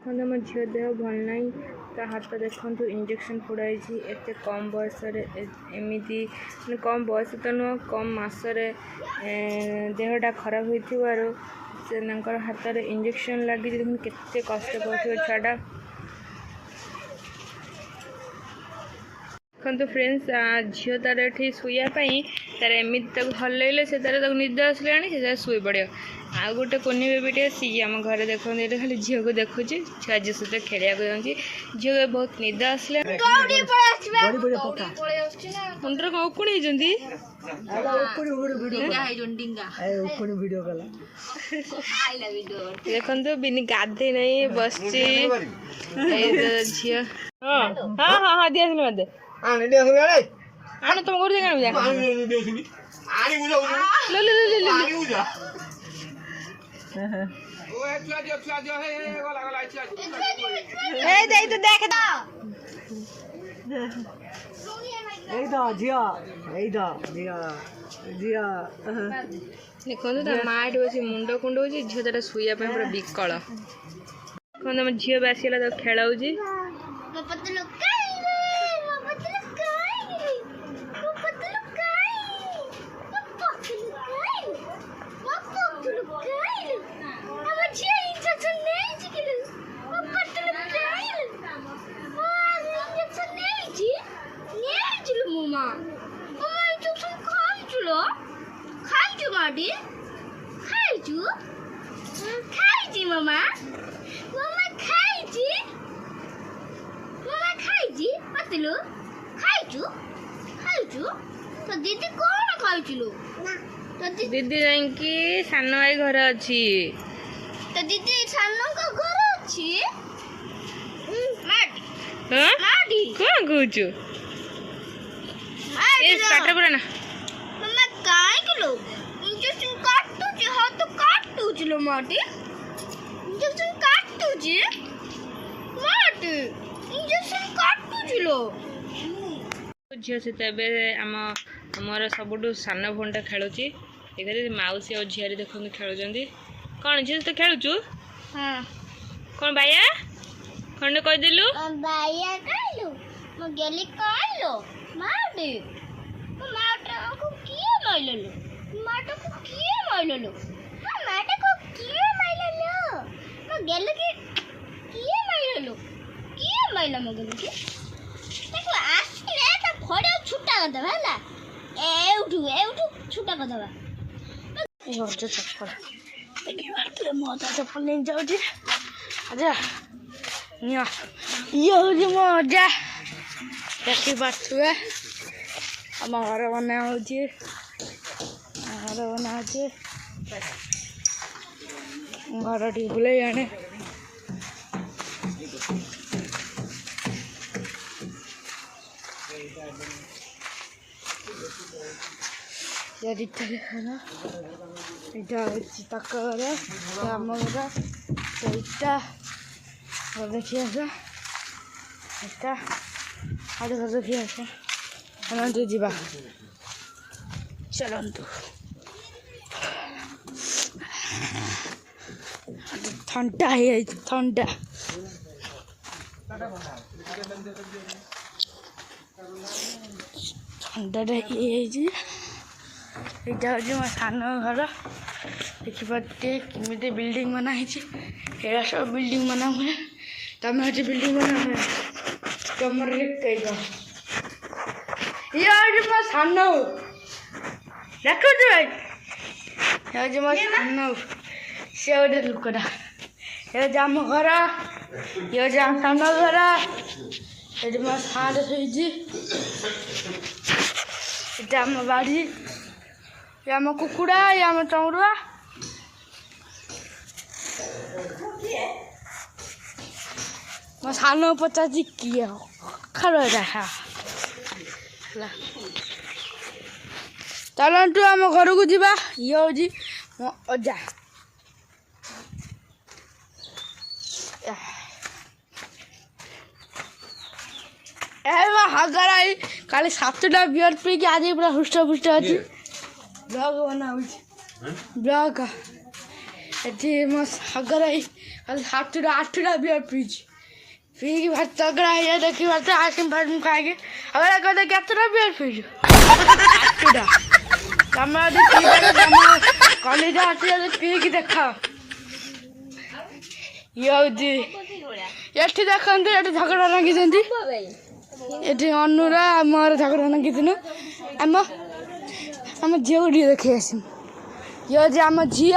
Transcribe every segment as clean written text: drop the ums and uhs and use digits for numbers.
देखो मो झील देह भल ना ता हाथ देखु इंजेक्शन फोड़ाई एत कम बयस एमती कम बयस तो नुह कम मसरे देहटा खराब हो हाथ में इंजेक्शन लगी केते कष्ट पाथि छुआटा देखो फ्रेंड्स झील तार ये शुआपाई तार एमती हल्ले से तार निद आसा शुई पड़ो आ गोटे कोनी बेबीटे सी आम घर देखते खाली झील को देखुची छुआ झी सहित खेलिया जाऊँगी झील बहुत निद आसा मुंडर कौन उकुणी देखो बिनी गाधे नहीं बस झी हाँ हाँ हाँ हाँ दिया मत आने तुम कर देखो माटी बस मुंड कुंड झील तार शुआ पूरा विकल देखो झील भी आसला तो खेलाऊँ मामा मामा खाई मामा खाई पतलू खाई तो दीदी कौन खाई दीदी जाइंकी सान भाई घर अच्छी तो दीदी सान का घर अच्छी माटी कौन कहूचु पाठ पड़ा ना मम्मा काहे किलो इंजेक्शन काटू हाथ तो काटू लो माटी इंजेक्शन काटू माटी इंजेक्शन काटू लो झील सहित आमर सबुठ सान भौणटा खेलुची देखिए मौसी और झील देखते खेलुं कौन झील सहित खेलुचु हाँ कौन बाया खंडे कहदेलु बाया कहलु मो गेली कहलो माटी माटा को किए माइललो माटा को किए माइललो माटा को किए माइललो मो गेली के किए माइला मो गेली के देखो आसले त फड़े छुटा कर दबा हला एउठू छुटा कर दबा ए हो जो चप्पल देखि बार तो मोटा चप्पल ले जाऊ जी आजा यो जो मजा देखि बार छुए हम घर बना हो घर टी बुले जाने jadi खाना तक आम घर ସେଇଟା देखिए आगे घर देखिए चलतु जीवा चलतु ठंडा है ठंडा ठंडा यहाँ हूँ मो सान घर देखिपे केमी बिल्डिंग बनाई एरा सब बिल्डिंग बना हुए तमें हूँ बिल्डिंग बना हुए तुम ये मो सान देखो भाई ये मो सान सी गोटे लुकटा ये आम घर ये सान घर ये मो सान शोची आम बाड़ी ये आम कुकुड़ा ये आम चौरुआ मो सान पचार किए खड़ा चलतु आम घर को जीवा ये हूँ मो अजा हगर आई काली 7टा बियर पी के आज पूरा हुष्ट पुष्ट अच्छी ब्लॉग बना ब्लॉग ये मो हगर आई आठटा बियर पीछ पी के भात तगड़ा है देखी बात आइसक्रीम फाइसक्रीम खाएंगे अगर कहते कितना बियर पीछ आठटा कॉलेज आसी पी के देखा ये देखते ये झगड़ा लगी ये अनुरा मोर झगड़ा लगी आम आम झील को देखी आस ये आम झील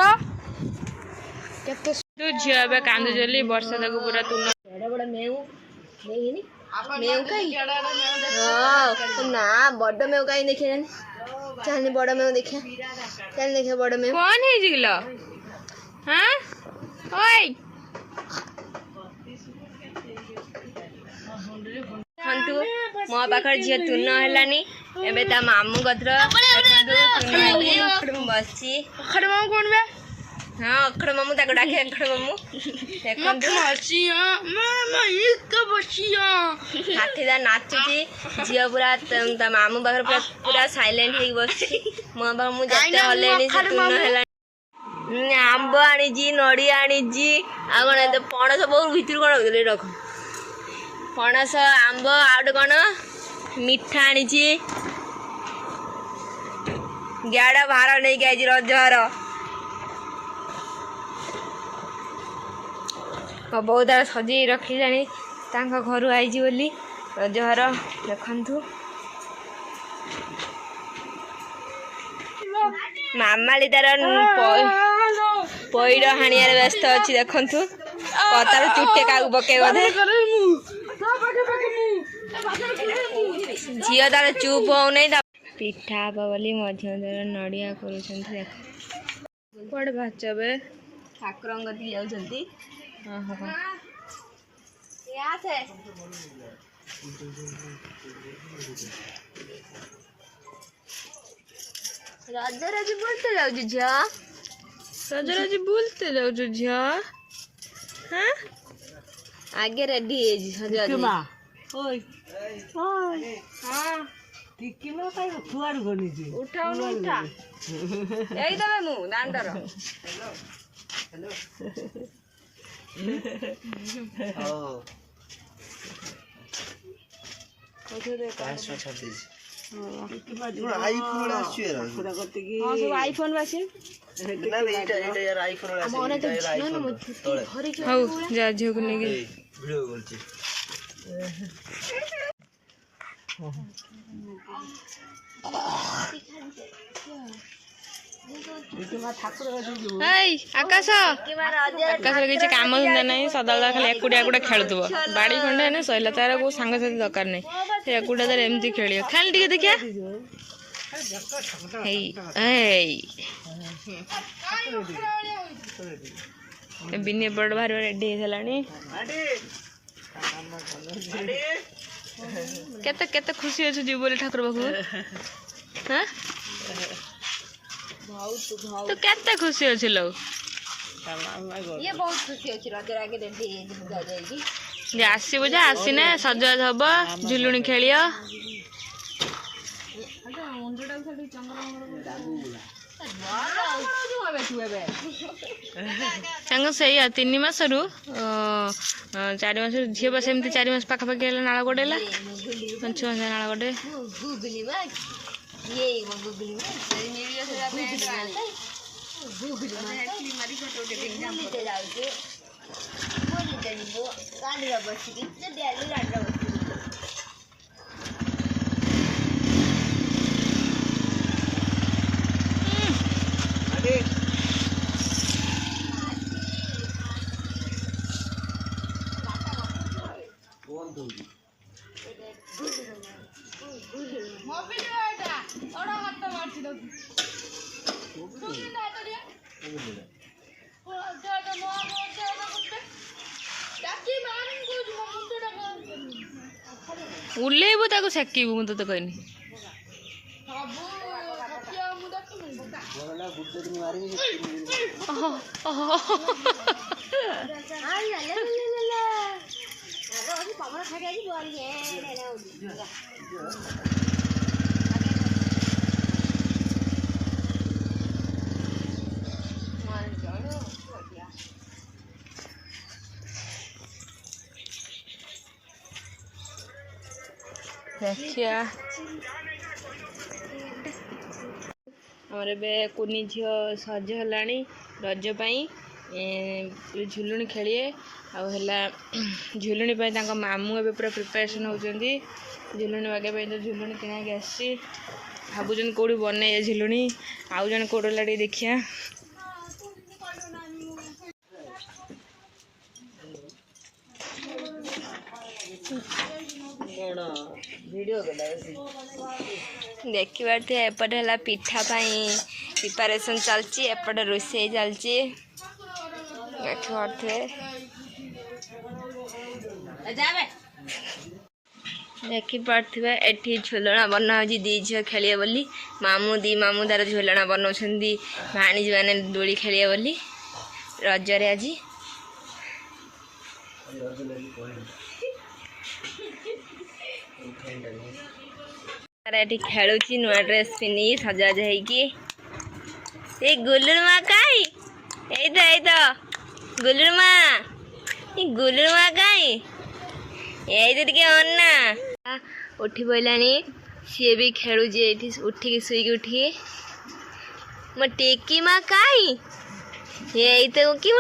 तू झील ए कांदुचली वर्षा तक पूरा तुम ना बड़ मेव कहीं देखे चल बड़ मेव देखा चल देखा बड़ मेव कौन है जिगलो हाँ ओए खंतु मो पाखर झील तुन है एबे ता मामू गत्र बसी अखड़ मामू कौन बे हाँ अखड़ मामू ताको डाके अखड़ मामू देखंतु हाथीदा नाचुची झील पूरा ता मामू पाखर पूरा साइलेंट है बसी मो मामू जते हलेनी से तुन है आंब आनी नड़िया आनी आ कौन तो पणस बहुत भितर कौन रखिए रख पणस आंब आउट कौन मिठा आनी गाड़ा भार नहीं आई रजहर बहुत आड़ सजे रखी जानी घर आई बोली रजहर देखु मामाली तार पैड हाणियार व्यस्त अच्छी देखु तार चुटे क्या पके बोधे झील तार चुप हो नहीं पिठा हे बोली मध्य नड़िया कर कौन भाच बे ठाकुर जाऊँगी रजराज बोलते जाऊ झील रजराज बोलते जाऊ झील हाँ आगे रेडी उठा उठा यही दबे मु दांडर आईफोन जा झील को नहीं आकाश आकाश किसी कम धंदा ना सदा खाली एकुटिया एकुटा खेलुव बाड़ी खंडे ना सैला तार को सांग साथी दरकार नहीं एकुटा तार एमती खेल खाली टे देखिया बिने बड़ बाहर रेडी केते केते खुशी अच्छे जीव बोले ठाकुर पाखु हाँ तो केते खुशी अच्छे लोग ये बहुत खुशी अच्छी रजर आगे रेडी जे आसबू जे आसीने सजबाज हम झुलुणी खेल से 3 मासरू 4 मास झील बस एमती 4 मास पाखापाखि नाल गोडेला 5 मास नाल गोडे उल्लेबू ताको सेकिबू मुझे तो कहनी देखिया आमर ए कुनी झील सज है रजपाई झुलुणी खेलिए आला झुलुणी मामू ए पूरा प्रिपेरेसन होती झुलुणी बागे तो झुलुणी किना आसी भावुन कौटी बन झुलुणी आउ जन कौटला देखिया देखी पारे एपटे है पिठा प्रिपारेसन चलती एपटे रोसे चलती देखी पारे देखी पारे एटी झोलना बना दी झील खेलिए बोली दी मामू तार झोलना बनाऊँ भाणीजी मैंने दोली खेलिए बोली रजरे आज ये खेलुची नुआ ड्रेस पिन्नी सजाज है गुलुर माँ कई तो गुलुर माँ कई ये अन्ना उठी पड़ानी सी भी खेलुची उठिकी शुईकी उठिकी मो टेकी माँ कई ये तो कि